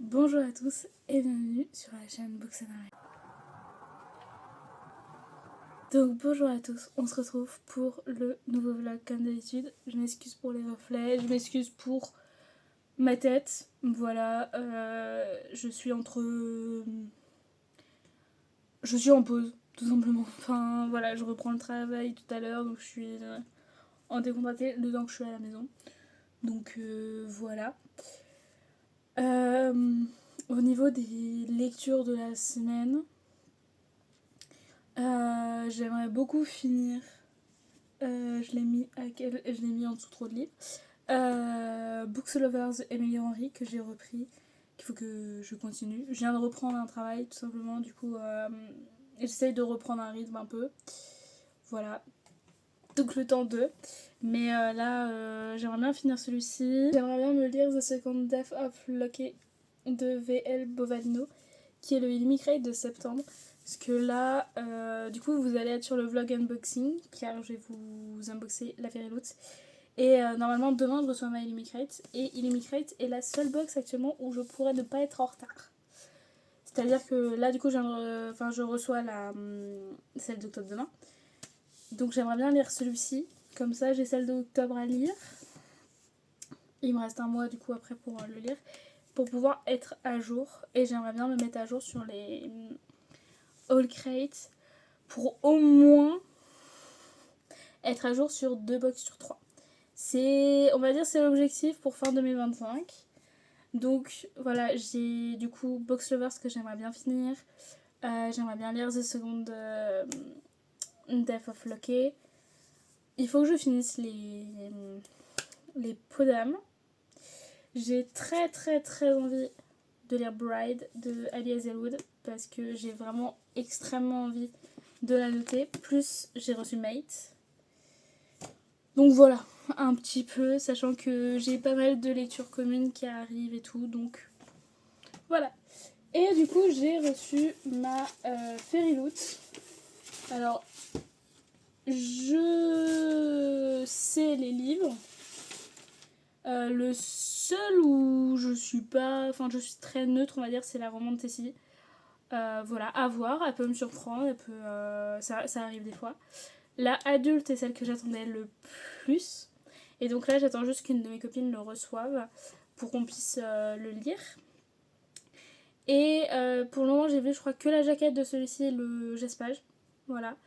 Bonjour à tous et bienvenue sur la chaîne Books and Art. Donc bonjour à tous, on se retrouve pour le nouveau vlog comme d'habitude. Je m'excuse pour les reflets, je m'excuse pour ma tête. Voilà, je suis Je suis en pause, tout simplement. Enfin voilà, je reprends le travail tout à l'heure, donc je suis en décontracté le temps que je suis à la maison. Donc voilà. Au niveau des lectures de la semaine, j'aimerais beaucoup finir. Je l'ai mis en dessous trop de livres. Books Lovers Emily Henry que j'ai repris, qu'il faut que je continue. Je viens de reprendre un travail tout simplement, du coup j'essaye de reprendre un rythme un peu. Voilà. Donc le temps de. Mais là j'aimerais bien finir celui-ci. J'aimerais bien me lire The Second Death of Loki de V.L. Bovadino, qui est le Illumicrate de septembre. Parce que là, du coup, vous allez être sur le vlog unboxing, car je vais vous unboxer la Fairy Loot. Et normalement, demain, je reçois ma Illumicrate. Et Illumicrate est la seule box actuellement où je pourrais ne pas être en retard. C'est-à-dire que là, du coup, je reçois celle d'octobre demain. Donc j'aimerais bien lire celui-ci. Comme ça, j'ai celle d'octobre à lire. Il me reste un mois, du coup, après pour le lire. Pour pouvoir être à jour. Et j'aimerais bien me mettre à jour sur les All Crate pour au moins être à jour sur 2 box sur 3. On va dire c'est l'objectif pour fin 2025. Donc voilà, j'ai du coup Box Lovers que j'aimerais bien finir. J'aimerais bien lire The Second Death of Loki. Il faut que je finisse les Podam. J'ai très très très envie de lire Bride de Ali Hazelwood parce que j'ai vraiment extrêmement envie de la noter. Plus j'ai reçu Mate. Donc voilà, un petit peu, sachant que j'ai pas mal de lectures communes qui arrivent et tout, donc voilà. Et du coup, j'ai reçu ma Fairy Loot. Alors, je sais les livres. Le seul où je suis pas... Enfin, je suis très neutre, on va dire, c'est la romance de Tessie. Voilà, à voir, elle peut me surprendre, ça arrive des fois. La adulte est celle que j'attendais le plus. Et donc là, j'attends juste qu'une de mes copines le reçoive pour qu'on puisse le lire. Et pour le moment, j'ai vu, je crois, que la jaquette de celui-ci et le gespage. Voilà.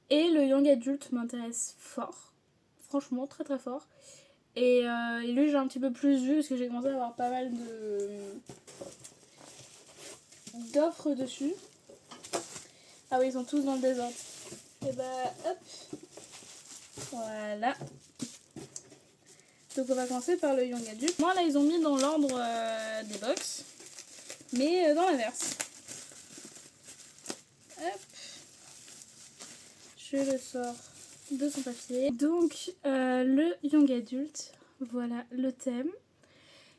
Et le young adulte m'intéresse fort. Franchement, très très fort. Et lui, j'ai un petit peu plus vu parce que j'ai commencé à avoir pas mal d'offres dessus. Ah oui, ils sont tous dans le désordre. Et bah, hop. Voilà. Donc on va commencer par le young adulte. Moi là ils ont mis dans l'ordre des box, mais dans l'inverse. Hop. Je le sors de son papier. Donc le young adulte, voilà le thème.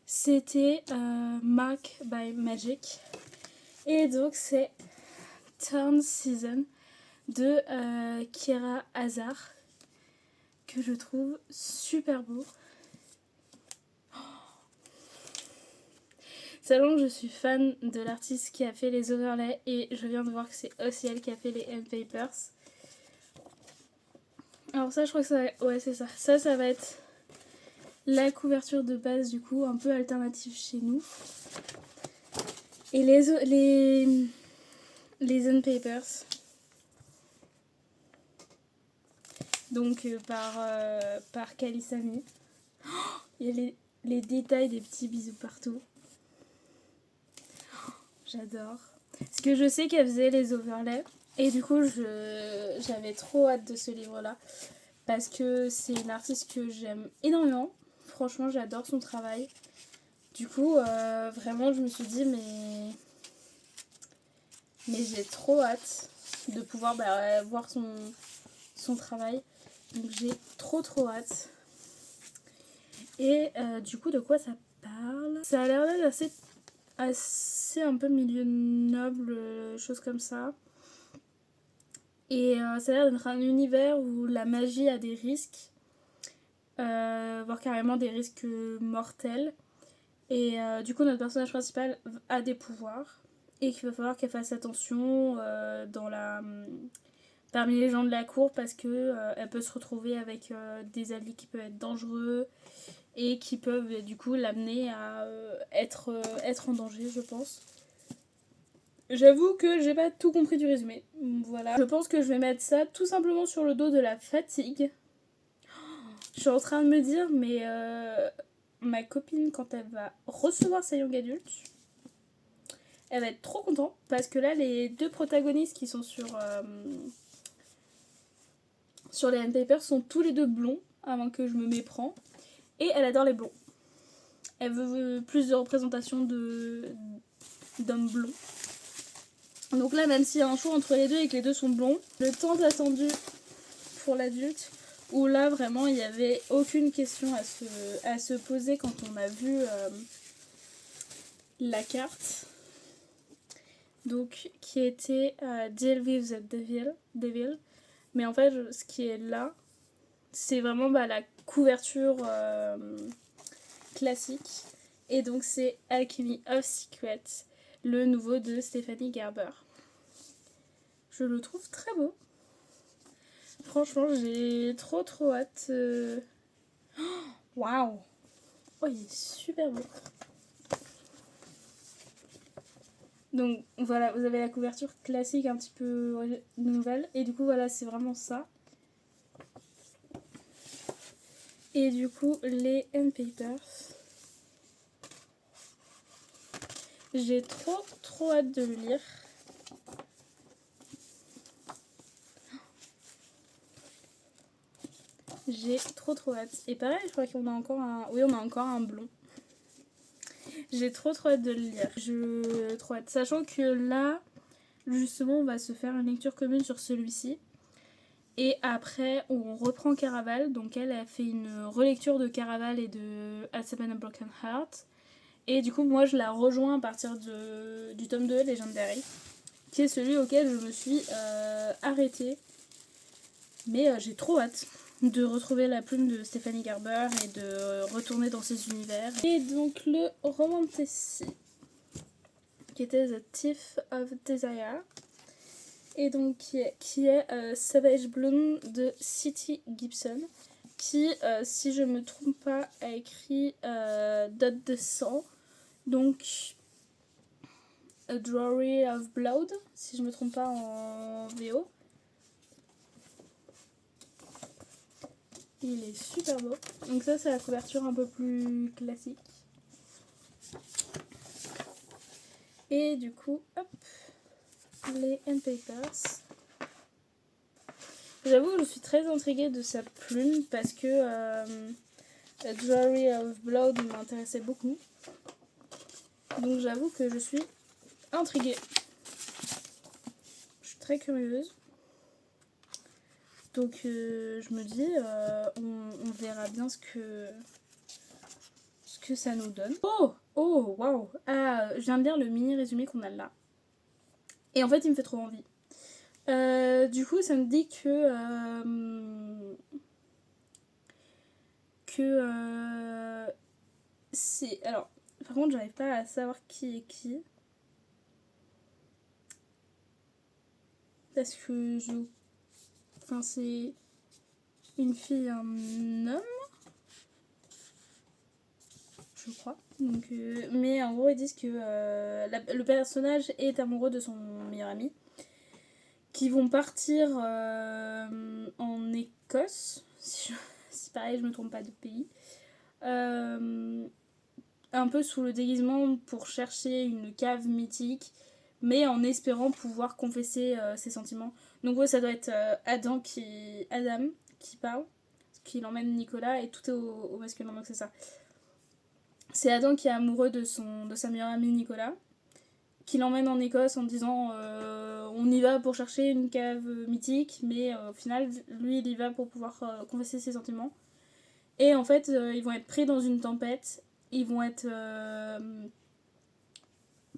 C'était Mark by Magic. Et donc c'est Turn Season de Kiera Hazard, que je trouve super beau. Sachant que je suis fan de l'artiste qui a fait les overlays et je viens de voir que c'est aussi elle qui a fait les end papers. Alors ça je crois que ça va... Ouais c'est ça. Ça va être la couverture de base du coup, un peu alternative chez nous. Et les end papers. Donc par Kalisami. Il y a les détails des petits bisous partout. J'adore. Parce que je sais qu'elle faisait les overlays. Et du coup, j'avais trop hâte de ce livre-là. Parce que c'est une artiste que j'aime énormément. Franchement, j'adore son travail. Du coup, vraiment, je me suis dit, mais j'ai trop hâte de pouvoir voir son travail. Donc, j'ai trop hâte. Et du coup, de quoi ça parle? Ça a l'air d'être assez un peu milieu noble, choses comme ça. Et ça a l'air d'être un univers où la magie a des risques, voire carrément des risques mortels. Et du coup, notre personnage principal a des pouvoirs et qu'il va falloir qu'elle fasse attention parmi les gens de la cour parce que elle peut se retrouver avec des alliés qui peuvent être dangereux et qui peuvent du coup l'amener à être en danger, je pense. J'avoue que j'ai pas tout compris du résumé. Voilà. Je pense que je vais mettre ça tout simplement sur le dos de la fatigue. Je suis en train de me dire, mais ma copine, quand elle va recevoir sa young adulte, elle va être trop contente parce que là, les deux protagonistes qui sont sur les handpapers sont tous les deux blonds, avant que je me méprends. Et elle adore les blonds. Elle veut plus de représentation d'hommes blonds. Donc là, même s'il y a un choix entre les deux et que les deux sont blonds, le temps attendu pour l'adulte, où là vraiment il n'y avait aucune question à se poser quand on a vu la carte. Donc qui était Deal with the Devil. Mais en fait, ce qui est là, c'est vraiment la couverture classique. Et donc c'est Alchemy of Secrets, le nouveau de Stephanie Gerber. Je le trouve très beau. Franchement, j'ai trop hâte. Waouh! Oh, il est super beau. Donc voilà, vous avez la couverture classique un petit peu nouvelle. Et du coup, voilà, c'est vraiment ça. Et du coup, les handpapers. J'ai trop hâte de le lire. J'ai trop hâte. Et pareil, je crois qu'on a encore un... Oui, on a encore un blond. J'ai trop hâte de le lire. Trop hâte. Sachant que là, justement, on va se faire une lecture commune sur celui-ci. Et après, on reprend Caraval. Donc elle a fait une relecture de Caraval et de At Seven a Broken Heart. Et du coup, moi, je la rejoins à partir du tome 2, Legendary, qui est celui auquel je me suis arrêtée. Mais j'ai trop hâte de retrouver la plume de Stephanie Gerber et de retourner dans ses univers. Et donc le Romantasy, qui était The Thief of Desire, et donc qui est Savage Bloom de City Gibson, qui, si je me trompe pas, a écrit Dot de sang, donc A Drawing of Blood, si je me trompe pas en VO. Il est super beau. Donc ça, c'est la couverture un peu plus classique. Et du coup, hop, les handpapers. J'avoue que je suis très intriguée de sa plume parce que A Drawing of Blood m'intéressait beaucoup. Donc j'avoue que je suis intriguée. Je suis très curieuse. Donc je me dis, on verra bien ce que ça nous donne. Oh, waouh! Ah, je viens de lire le mini résumé qu'on a là. Et en fait, il me fait trop envie. Du coup, ça me dit que c'est... Alors, par contre, j'arrive pas à savoir qui est qui. Parce que Enfin, c'est une fille et un homme, je crois. Donc, mais en gros, ils disent que le personnage est amoureux de son meilleur ami. Qui vont partir en Écosse. Si pareil, je me trompe pas de pays. Un peu sous le déguisement pour chercher une cave mythique, mais en espérant pouvoir confesser ses sentiments. Donc ouais, ça doit être Adam qui parle, qui l'emmène Nicolas, et tout est au masculin, donc c'est ça. C'est Adam qui est amoureux de sa meilleure amie Nicolas, qui l'emmène en Écosse en disant on y va pour chercher une cave mythique, mais au final, lui, il y va pour pouvoir confesser ses sentiments. Et en fait, ils vont être pris dans une tempête, ils vont être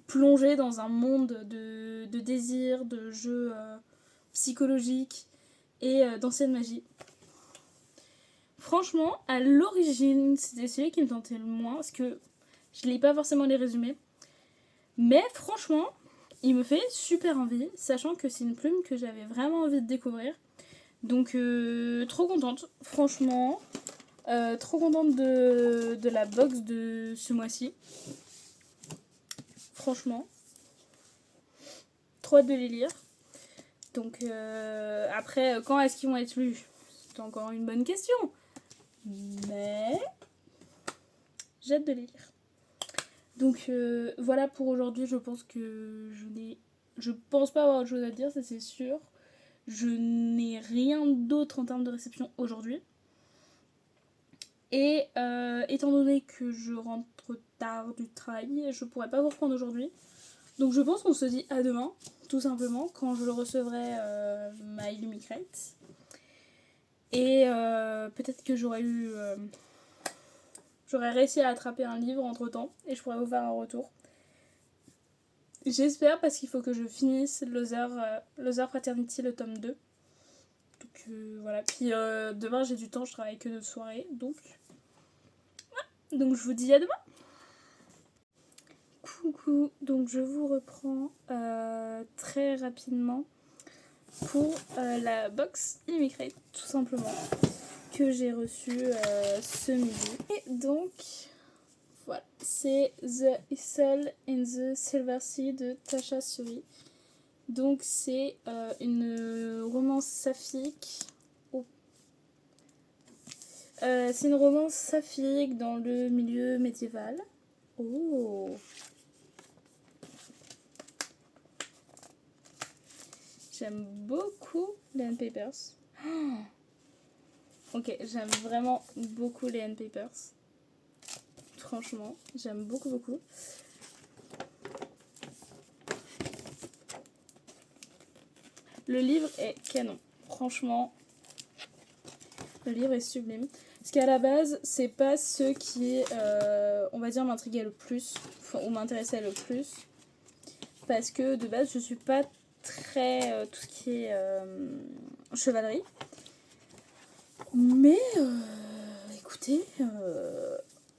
plongés dans un monde de désirs, de jeux psychologiques et d'ancienne magie. Franchement, à l'origine, c'était celui qui me tentait le moins, parce que Je lis pas forcément les résumés. Mais franchement, il me fait super envie, sachant que c'est une plume que j'avais vraiment envie de découvrir. Donc trop contente, franchement. Trop contente de la box de ce mois-ci. Franchement. Trop hâte de les lire. Donc après, quand est-ce qu'ils vont être lus? C'est encore une bonne question. Mais j'ai hâte de les lire. Donc voilà pour aujourd'hui. Je pense que je pense pas avoir autre chose à dire, ça c'est sûr. Je n'ai rien d'autre en termes de réception aujourd'hui. Et étant donné que je rentre tard du travail, je pourrais pas vous reprendre aujourd'hui. Donc je pense qu'on se dit à demain, tout simplement, quand je le recevrai ma Illumicrate. Et peut-être que j'aurais réussi à attraper un livre entre temps et je pourrais vous faire un retour. J'espère, parce qu'il faut que je finisse L'Other Fraternity, le tome 2. Donc voilà. Puis demain j'ai du temps, je travaille que de soirée. Donc je vous dis à demain. Coucou, donc je vous reprends très rapidement pour la box Illumicrate, tout simplement, que j'ai reçue ce midi. Et donc voilà, c'est The Issel in the Silver Sea de Tasha Suri. Donc c'est une romance saphique. C'est une romance saphique dans le milieu médiéval. Oh. J'aime beaucoup les Hand Papers. Oh. Ok, j'aime vraiment beaucoup les Hand Papers. Franchement, j'aime beaucoup. Le livre est canon. Franchement, le livre est sublime. Parce qu'à la base, c'est pas ce qui, on va dire, m'intriguait le plus, ou m'intéressait le plus. Parce que de base, je suis pas très tout ce qui est chevalerie. Mais écoutez,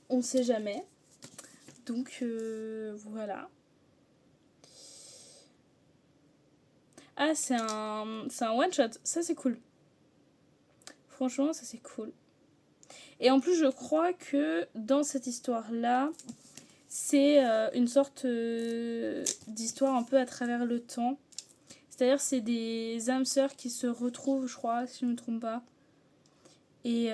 on sait jamais. Donc voilà. Ah, c'est un one shot. Ça c'est cool. Franchement, ça c'est cool. Et en plus, je crois que dans cette histoire-là, c'est une sorte d'histoire un peu à travers le temps. C'est-à-dire c'est des âmes sœurs qui se retrouvent, je crois, si je ne me trompe pas. Et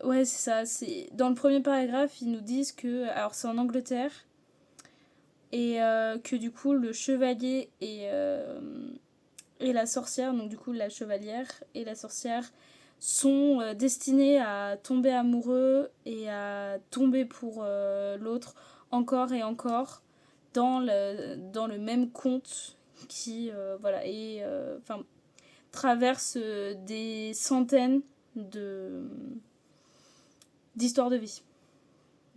ouais, c'est ça. Dans le premier paragraphe, ils nous disent que... Alors, c'est en Angleterre. Et que du coup, le chevalier et la sorcière, donc du coup, la chevalière et la sorcière, sont destinés à tomber amoureux et à tomber pour l'autre encore et encore dans le même conte qui voilà, et traverse des centaines d'histoires de vie.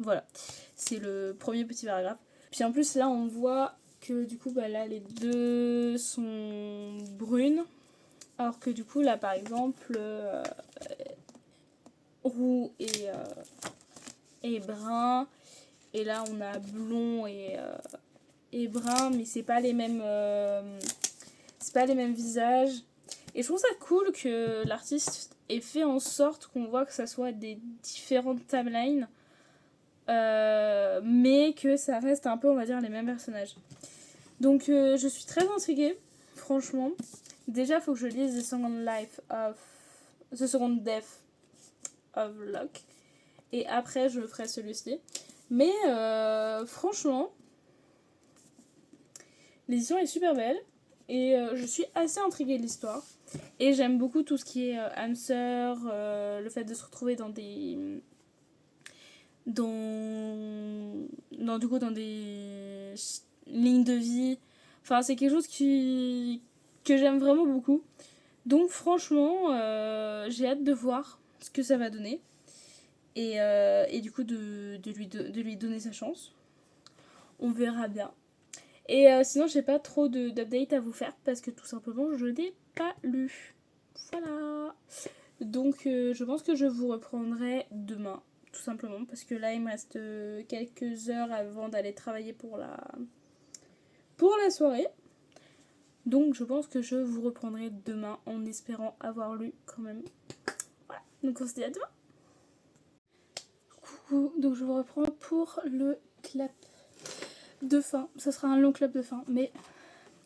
Voilà, c'est le premier petit paragraphe. Puis en plus là on voit que du coup là les deux sont brunes, alors que du coup là par exemple roux et brun, et là on a blond et brun, mais c'est pas les mêmes visages. Et je trouve ça cool que l'artiste ait fait en sorte qu'on voit que ça soit des différentes timelines, mais que ça reste un peu, on va dire, les mêmes personnages. Donc je suis très intriguée, franchement. Déjà, il faut que je lise The Second Death of Locke. Et après, je ferai celui-ci. Mais franchement, l'édition est super belle. Et je suis assez intriguée de l'histoire. Et j'aime beaucoup tout ce qui est âme sœur, le fait de se retrouver dans des lignes de vie. Enfin, c'est quelque chose que j'aime vraiment beaucoup. Donc franchement, j'ai hâte de voir ce que ça va donner. Et du coup de lui donner sa chance. On verra bien. Et sinon, j'ai pas trop d'updates à vous faire parce que tout simplement, je n'ai pas lu. Voilà. Donc, je pense que je vous reprendrai demain, tout simplement, parce que là il me reste quelques heures avant d'aller travailler pour la soirée. Donc je pense que je vous reprendrai demain en espérant avoir lu quand même. Voilà, donc on se dit à demain. Coucou, donc je vous reprends pour le clap de fin. Ce sera un long clap de fin, mais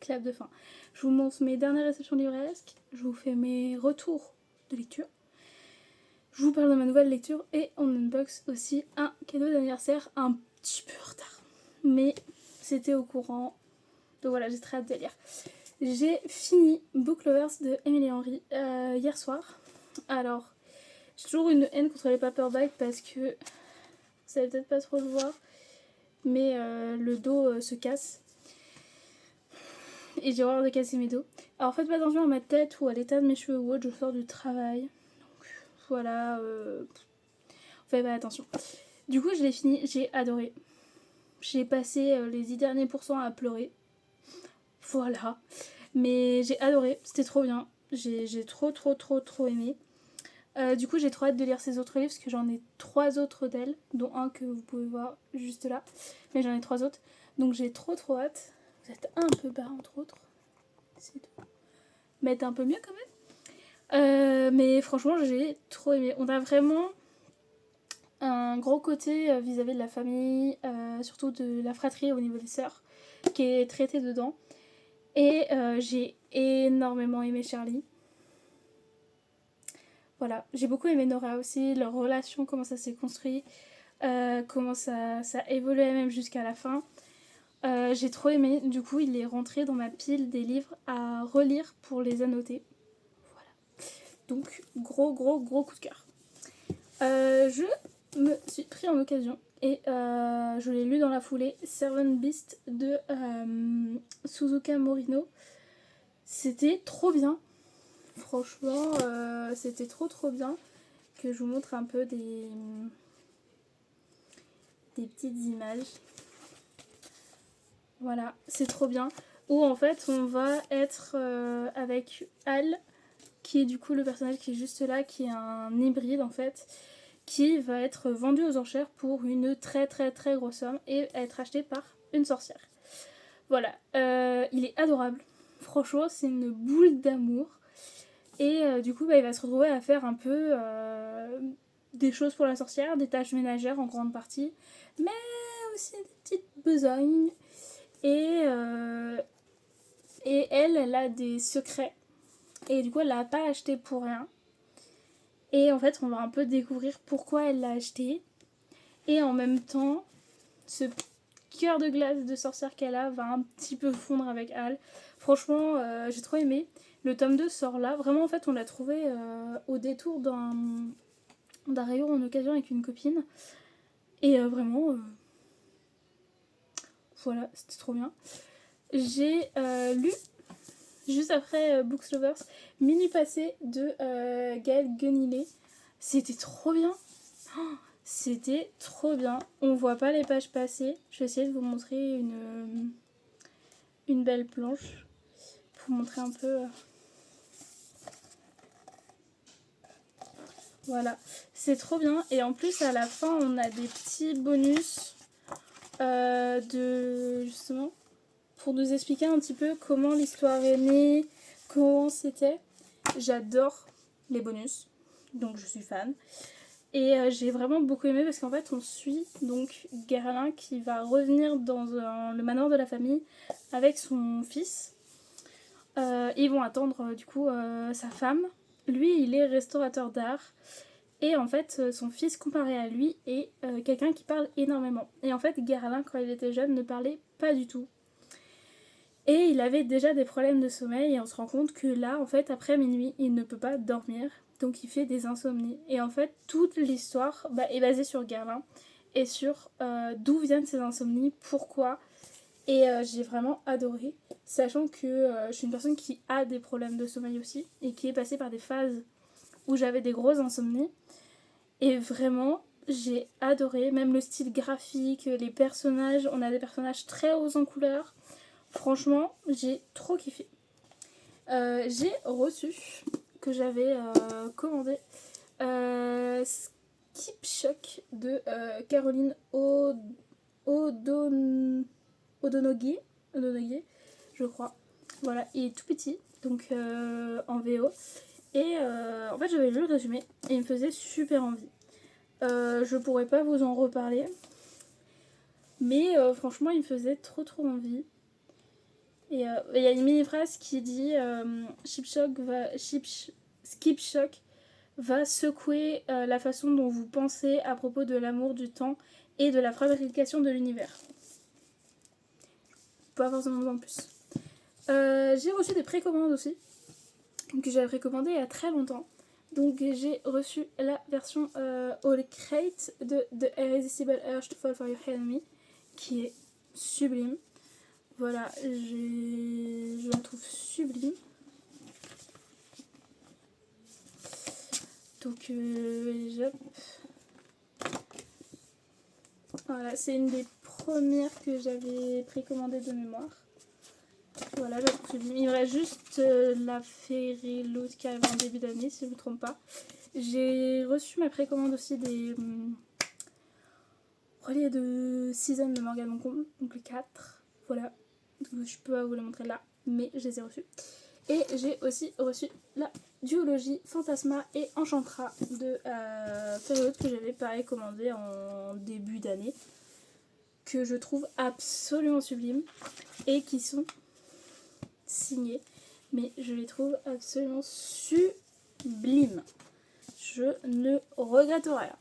clap de fin. Je vous montre mes dernières réceptions livresques, je vous fais mes retours de lecture, je vous parle de ma nouvelle lecture et on unbox aussi un cadeau d'anniversaire un petit peu en retard. Mais c'était au courant, donc voilà, j'ai très hâte de lire. J'ai fini Book Lovers de Emily Henry hier soir. Alors, j'ai toujours une haine contre les paperbacks parce que vous savez peut-être pas trop le voir, mais le dos se casse. Et j'ai horreur de casser mes dos. Alors faites pas attention à ma tête ou à l'état de mes cheveux ou autre, je sors du travail. Donc voilà, faites pas attention. Du coup je l'ai fini, j'ai adoré. J'ai passé les 10 derniers pourcents à pleurer. Voilà. Mais j'ai adoré, c'était trop bien. J'ai trop aimé. Du coup j'ai trop hâte de lire ses autres livres parce que j'en ai 3 autres d'elle, dont un que vous pouvez voir juste là. Mais j'en ai 3 autres. Donc j'ai trop hâte. Vous êtes un peu bas entre autres. C'est tout. Mettre un peu mieux quand même. Mais franchement j'ai trop aimé. On a vraiment un gros côté vis-à-vis de la famille, surtout de la fratrie au niveau des sœurs, qui est traité dedans. Et j'ai énormément aimé Charlie. Voilà, j'ai beaucoup aimé Nora aussi, leur relation, comment ça s'est construit, comment ça évoluait même jusqu'à la fin. J'ai trop aimé, du coup il est rentré dans ma pile des livres à relire pour les annoter. Voilà. Donc gros coup de cœur. Je me suis pris en occasion et je l'ai lu dans la foulée, Servant Beast de Suzuka Morino. C'était trop bien. Franchement, c'était trop bien. Que je vous montre un peu des petites images. Voilà, c'est trop bien. Où en fait on va être avec Al, qui est du coup le personnage qui est juste là, qui est un hybride en fait, qui va être vendu aux enchères pour une très grosse somme et être acheté par une sorcière. Voilà, il est adorable. Franchement, c'est une boule d'amour. Et du coup, il va se retrouver à faire un peu des choses pour la sorcière, des tâches ménagères en grande partie, mais aussi des petites besognes. Et elle a des secrets. Et du coup, elle l'a pas acheté pour rien. Et en fait, on va un peu découvrir pourquoi elle l'a acheté. Et en même temps, ce cœur de glace de sorcière qu'elle a va un petit peu fondre avec Al. Franchement, j'ai trop aimé. Le tome 2 sort là. Vraiment, en fait, on l'a trouvé au détour d'un rayon en occasion avec une copine. Et vraiment, voilà, c'était trop bien. J'ai lu, juste après Books Lovers, Minuit passé de Gaël Guenillet. C'était trop bien. Oh, c'était trop bien. On voit pas les pages passer. Je vais essayer de vous montrer une belle planche pour montrer un peu. Voilà, c'est trop bien. Et en plus, à la fin, on a des petits bonus de justement pour nous expliquer un petit peu comment l'histoire est née, comment c'était. J'adore les bonus, donc je suis fan. Et j'ai vraiment beaucoup aimé parce qu'en fait on suit donc Guerlain qui va revenir dans le manoir de la famille avec son fils. Ils vont attendre du coup sa femme. Lui il est restaurateur d'art. Et en fait son fils comparé à lui est quelqu'un qui parle énormément. Et en fait Guerlain quand il était jeune ne parlait pas du tout. Et il avait déjà des problèmes de sommeil et on se rend compte que là en fait après minuit il ne peut pas dormir. Donc il fait des insomnies. Et en fait, toute l'histoire est basée sur Guerlain et sur d'où viennent ces insomnies, pourquoi. Et j'ai vraiment adoré, sachant que je suis une personne qui a des problèmes de sommeil aussi et qui est passée par des phases où j'avais des grosses insomnies. Et vraiment, j'ai adoré, même le style graphique, les personnages. On a des personnages très hauts en couleurs. Franchement, j'ai trop kiffé. J'ai reçu, que j'avais commandé, Keep Shock de Caroline O'Donoghue, je crois. Voilà, il est tout petit, donc en VO. Et en fait, j'avais lu le résumé et il me faisait super envie. Je pourrais pas vous en reparler, mais franchement, il me faisait trop envie. Et il y a une mini phrase qui dit Skip Shock va secouer la façon dont vous pensez à propos de l'amour, du temps et de la fabrication de l'univers. Pas forcément en plus. J'ai reçu des précommandes aussi, que j'avais précommandé il y a très longtemps. Donc j'ai reçu la version All Crate de The Irresistible Urge to Fall for Your Enemy, qui est sublime. Voilà, je la trouve sublime. Donc voilà, c'est une des premières que j'avais précommandées de mémoire. Voilà, je trouve sublime. Il me reste juste la Fairy Loot qui arrive en début d'année, si je ne me trompe pas. J'ai reçu ma précommande aussi des relais de Season de Morgane Moncombe, donc les 4. Voilà, donc, je peux pas vous les montrer là, mais je les ai reçus. Et j'ai aussi reçu la duologie Fantasma et Enchantra de Fairy Loot que j'avais pareil commandé en début d'année, que je trouve absolument sublime et qui sont signés, mais je les trouve absolument sublimes. Je ne regrette rien.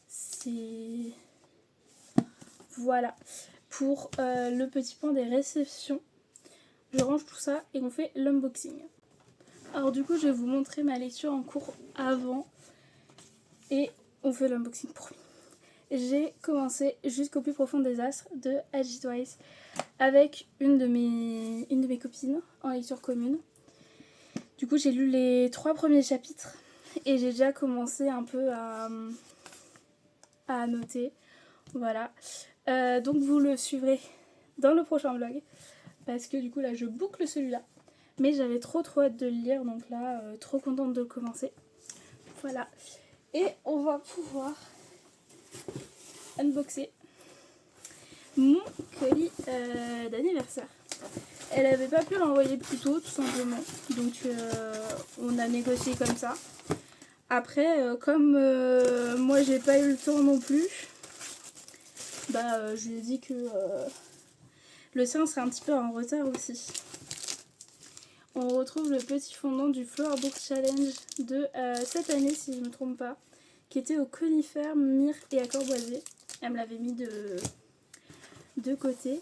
C'est... Voilà. Pour le petit point des réceptions, je range tout ça et on fait l'unboxing. Alors du coup, je vais vous montrer ma lecture en cours avant et on fait l'unboxing pour lui. J'ai commencé Jusqu'au plus profond des astres de Agi Twice avec une de mes copines en lecture commune. Du coup, j'ai lu les 3 premiers chapitres et j'ai déjà commencé un peu à noter. Voilà. Donc vous le suivrez dans le prochain vlog parce que du coup là je boucle celui-là. Mais j'avais trop hâte de le lire, donc là trop contente de le commencer. Voilà. Et on va pouvoir unboxer mon colis d'anniversaire. Elle avait pas pu l'envoyer plus tôt, tout simplement. Donc on a négocié comme ça. Après, comme moi j'ai pas eu le temps non plus, bah je lui ai dit que le sien serait un petit peu en retard aussi. On retrouve le petit fondant du Flower Book Challenge de cette année, si je ne me trompe pas, qui était au conifère, myrrhe et accord boisé. Elle me l'avait mis de côté.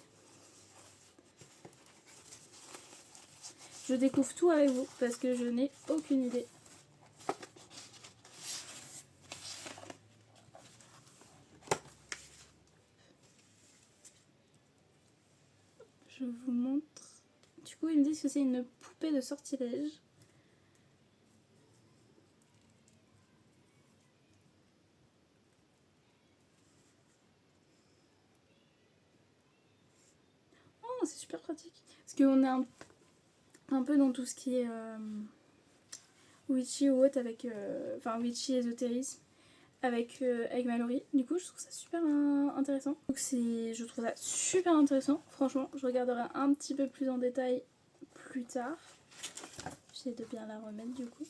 Je découvre tout avec vous parce que je n'ai aucune idée. Je vous montre. Du coup, ils me disent que c'est une poupée de sortilège. Oh, c'est super pratique. Parce qu'on est un peu dans tout ce qui est witchy ou autre avec... Enfin, witchy ésotérisme avec Mallory. Du coup, je trouve ça super intéressant. Donc je trouve ça super intéressant. Franchement, je regarderai un petit peu plus en détail plus tard. J'essaie de bien la remettre du coup.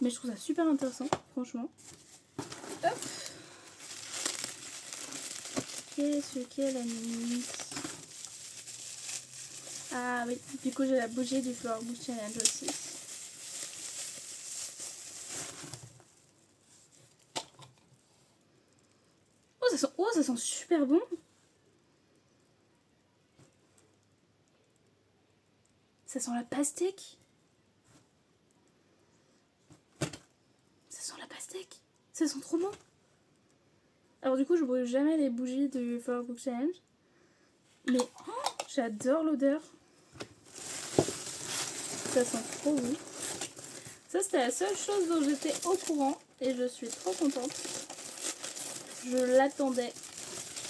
Mais je trouve ça super intéressant, franchement. Hop. Qu'est-ce qu'elle a mis? Ah oui, du coup j'ai la bougie du Flower Book Challenge aussi. Oh, ça sent super bon. Ça sent la pastèque. Ça sent la pastèque. Ça sent trop bon. Alors du coup, je brûle jamais les bougies du Flower Book Challenge. Mais j'adore l'odeur. Ça sent trop bon. Ça, c'était la seule chose dont j'étais au courant. Et je suis trop contente. Je l'attendais.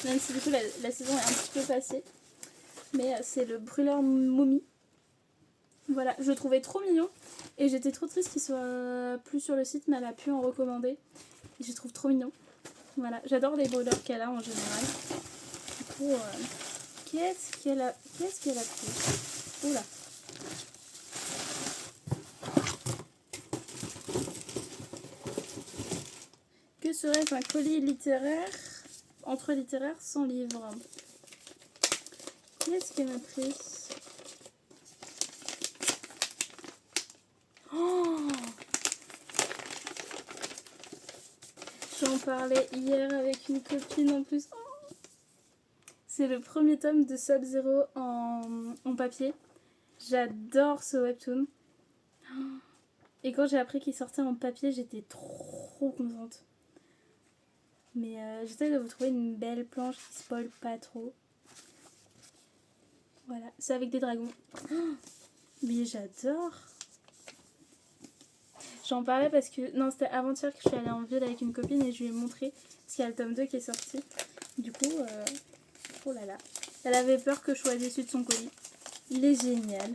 Même si du coup, la saison est un petit peu passée. mais c'est le brûleur momie. Voilà, je le trouvais trop mignon et j'étais trop triste qu'il soit plus sur le site, mais elle a pu en recommander. Et je le trouve trop mignon. Voilà, j'adore les brûleurs qu'elle a en général. Du coup, qu'est-ce qu'elle a pris? Oula. Que serait un colis littéraire, entre littéraires sans livre? Qu'est-ce qu'elle m'a pris? Oh, j'en parlais hier avec une copine en plus. Oh, c'est le premier tome de Sub-Zero en papier. J'adore ce webtoon. Et quand j'ai appris qu'il sortait en papier, j'étais trop contente. Mais j'essaie de vous trouver une belle planche qui spoil pas trop. Voilà, c'est avec des dragons. Oh, mais j'adore. J'en parlais parce que... Non, c'était avant-hier que je suis allée en ville avec une copine et je lui ai montré parce qu'il y a le tome 2 qui est sorti. Du coup, oh là là. Elle avait peur que je sois déçue de son colis. Il est génial.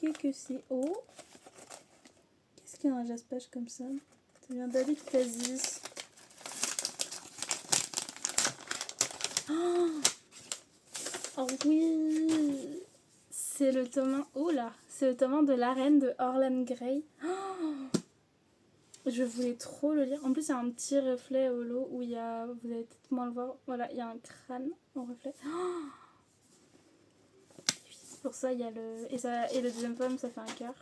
Qu'est-ce que c'est? Oh, qu'est-ce qu'il y a un jaspage comme ça? Ça vient David Fazis. Oh, oh oui, c'est le tome 1. Oh là, c'est le tome 1 de l'arène de Orlan Grey. Oh, je voulais trop le lire. En plus, il y a un petit reflet au lot où il y a... Vous allez peut-être moins le voir. Voilà, il y a un crâne en reflet. Oh, c'est pour ça, il y a le... Et le deuxième poème, ça fait un cœur.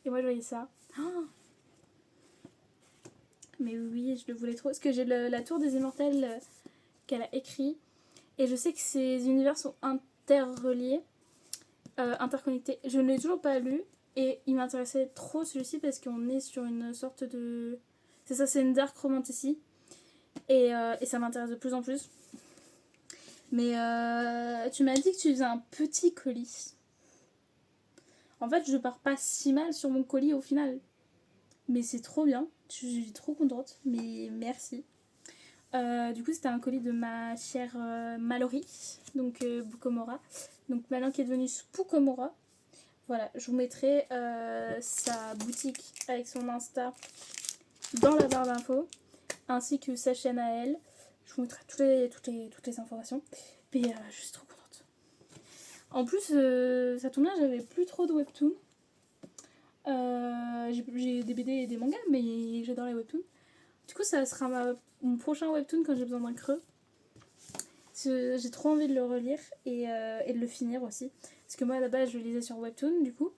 Et moi, je voyais ça. Oh, mais oui, je le voulais trop. Parce que j'ai la Tour des Immortels qu'elle a écrit. Et je sais que ces univers sont interreliés, interconnectés. Je ne l'ai toujours pas lu. Et il m'intéressait trop celui-ci parce qu'on est sur une sorte de... C'est ça, c'est une dark romantasy. Et ça m'intéresse de plus en plus. Mais tu m'as dit que tu faisais un petit colis. En fait, je pars pas si mal sur mon colis au final. Mais c'est trop bien. Je suis trop contente. Mais merci. Du coup, c'était un colis de ma chère Mallory, donc Bukomora. Donc maintenant qui est devenue Spookomora. Voilà, je vous mettrai sa boutique avec son Insta dans la barre d'infos, ainsi que sa chaîne à elle. Je vous mettrai toutes les informations. Mais je suis trop contente. En plus, ça tombe bien, j'avais plus trop de webtoons. J'ai des BD et des mangas, mais j'adore les webtoons. Du coup, ça sera mon prochain webtoon quand j'ai besoin d'un creux. J'ai trop envie de le relire et de le finir aussi. Parce que moi, à la base, je lisais sur webtoon, du coup.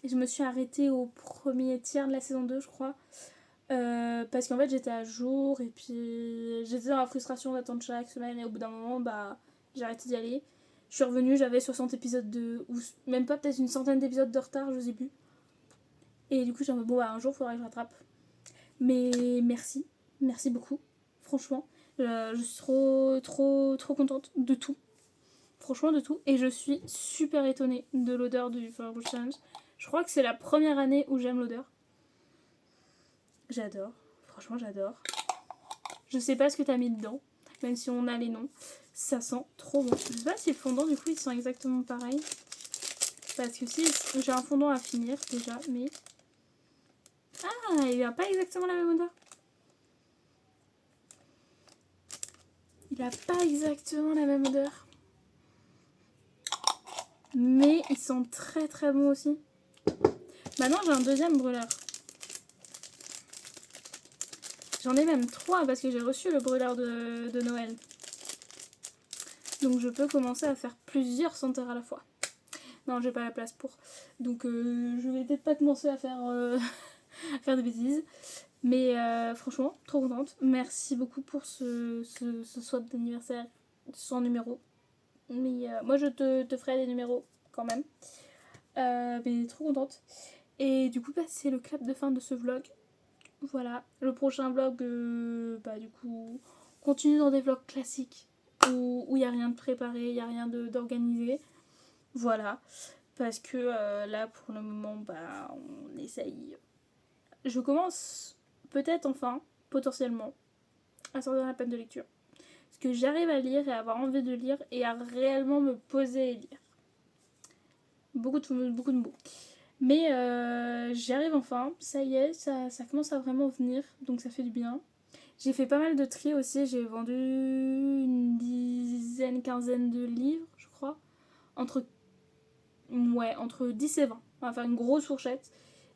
Et je me suis arrêtée au premier tiers de la saison 2, je crois. Parce qu'en fait, j'étais à jour et puis j'étais dans la frustration d'attendre chaque semaine. Et au bout d'un moment, j'ai arrêté d'y aller. Je suis revenue, j'avais 60 épisodes ou même pas, peut-être une centaine d'épisodes de retard, je sais plus. Et du coup, j'ai dit, bon, un jour, il faudra que je rattrape. Mais merci. Merci beaucoup, franchement. Je suis trop contente de tout. Franchement, de tout. Et je suis super étonnée de l'odeur du Fire Rouge Challenge. Je crois que c'est la première année où j'aime l'odeur. J'adore. Franchement, j'adore. Je sais pas ce que t'as mis dedans, même si on a les noms. Ça sent trop bon. Je sais pas si le fondant, du coup, il sent exactement pareil. Parce que si j'ai un fondant à finir déjà, mais... Ah, il a pas exactement la même odeur. Il a pas exactement la même odeur. Mais ils sont très bons aussi. Maintenant, j'ai un deuxième brûleur. J'en ai même 3 parce que j'ai reçu le brûleur de Noël. Donc je peux commencer à faire plusieurs senteurs à la fois. Non, j'ai pas la place pour. Donc je vais peut-être pas commencer à faire, à faire des bêtises. Mais franchement, trop contente. Merci beaucoup pour ce swap d'anniversaire sans numéro. Mais moi, je te ferai des numéros quand même. Mais trop contente. Et du coup, c'est le clap de fin de ce vlog. Voilà. Le prochain vlog, du coup, continue dans des vlogs classiques où il n'y a rien de préparé, il n'y a rien d'organisé. Voilà. Parce que là, pour le moment, on essaye. Je commence peut-être enfin, potentiellement, à sortir la peine de lecture. Est-ce que j'arrive à lire et à avoir envie de lire et à réellement me poser et lire. Beaucoup de mots. Mais j'y arrive enfin, ça y est, ça commence à vraiment venir, donc ça fait du bien. J'ai fait pas mal de tri aussi, j'ai vendu une dizaine, quinzaine de livres, je crois. Entre, entre 10 et 20. On va faire une grosse fourchette.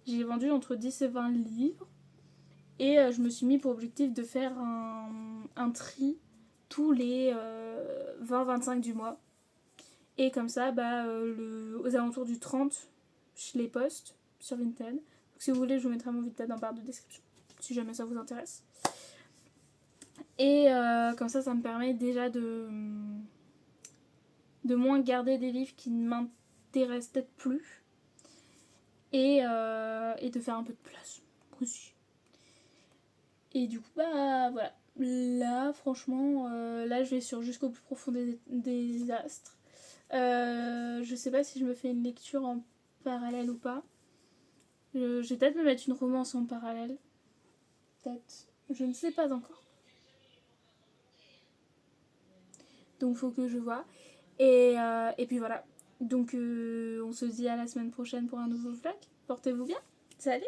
J'ai vendu entre 10 et 20 livres. Et je me suis mis pour objectif de faire un tri tous les 20-25 du mois. Et comme ça, aux alentours du 30, je les poste sur Vinted. Donc si vous voulez, je vous mettrai mon Vinted en barre de description, si jamais ça vous intéresse. Et comme ça me permet déjà de moins garder des livres qui ne m'intéressent peut-être plus. Et de faire un peu de place aussi. Et du coup, voilà. Là, franchement, là, je vais sur Jusqu'au plus profond des astres. Je sais pas si je me fais une lecture en parallèle ou pas. Je vais peut-être me mettre une romance en parallèle. Peut-être. Je ne sais pas encore. Donc, faut que je vois. Et puis voilà. Donc, on se dit à la semaine prochaine pour un nouveau vlog. Portez-vous bien. Salut!